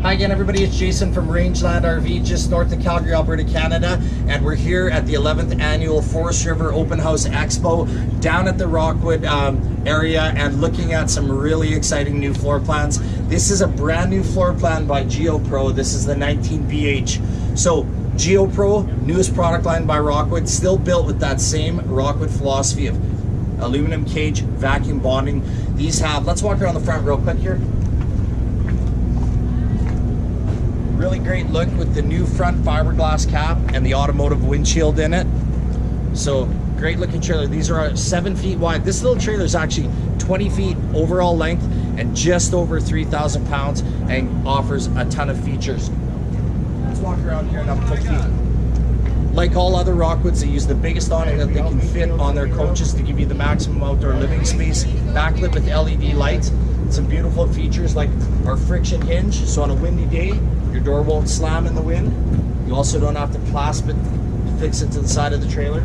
Hi again, everybody. It's Jason from Rangeland RV, just north of Calgary, Alberta, Canada, and we're here at the 11th annual Forest River Open House Expo down at the Rockwood area, and looking at some really exciting new floor plans. This is a brand new floor plan by Geo Pro. This is the 19BH. So Geo Pro, newest product line by Rockwood, still built with that same Rockwood philosophy of aluminum cage, vacuum bonding. These have, let's walk around the front real quick here. Really great look with the new front fiberglass cap and the automotive windshield in it. So great looking trailer. These are 7 feet wide. This little trailer is actually 20 feet overall length and just over 3,000 pounds and offers a ton of features. Let's walk around here and have a quick peek. Like all other Rockwoods, they use the biggest awning that they can fit on their coaches to give you the maximum outdoor living space. Backlit with LED lights. Some beautiful features like our friction hinge, so on a windy day your door won't slam in the wind. You also don't have to clasp it, fix it to the side of the trailer.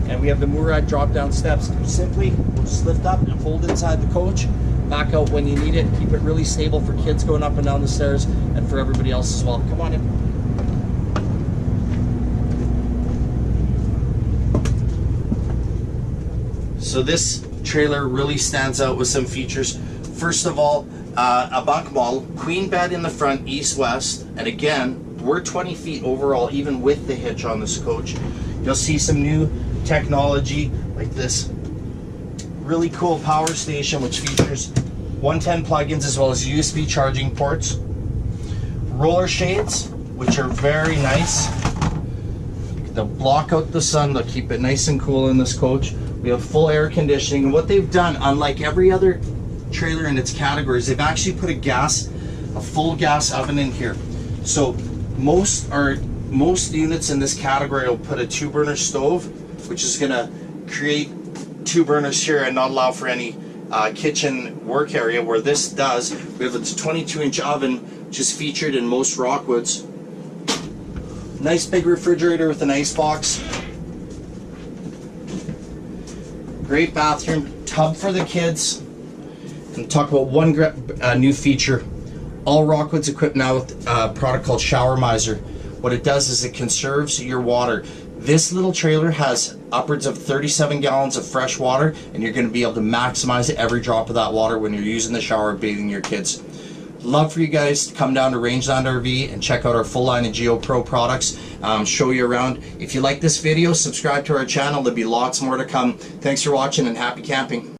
And we have the Murad drop down steps. Simply, we'll just lift up and fold inside the coach, back out when you need it. Keep it really stable for kids going up and down the stairs and for everybody else as well. Come on in. So this trailer really stands out with some features. First of all, a bunk model, queen bed in the front, east-west, and again, we're 20 feet overall, even with the hitch on this coach. You'll see some new technology like this really cool power station, which features 110 plugins as well as USB charging ports. Roller shades, which are very nice. They'll block out the sun, they'll keep it nice and cool in this coach. We have full air conditioning, and what they've done, unlike every other trailer in its categories, they've actually put a full gas oven in here. So most units in this category will put a 2-burner stove, which is going to create 2 burners here and not allow for any kitchen work area, where this does. We have a 22-inch oven, which is featured in most Rockwoods. Nice big refrigerator with an ice box. Great bathroom, tub for the kids. And talk about one new feature. All Rockwoods equipped now with a product called Shower Miser. What it does is it conserves your water. This little trailer has upwards of 37 gallons of fresh water, and you're going to be able to maximize every drop of that water when you're using the shower, bathing your kids. Love for you guys to come down to Rangeland RV and check out our full line of Geo Pro products, show you around. If you like this video, subscribe to our channel. There'll be lots more to come. Thanks for watching and happy camping.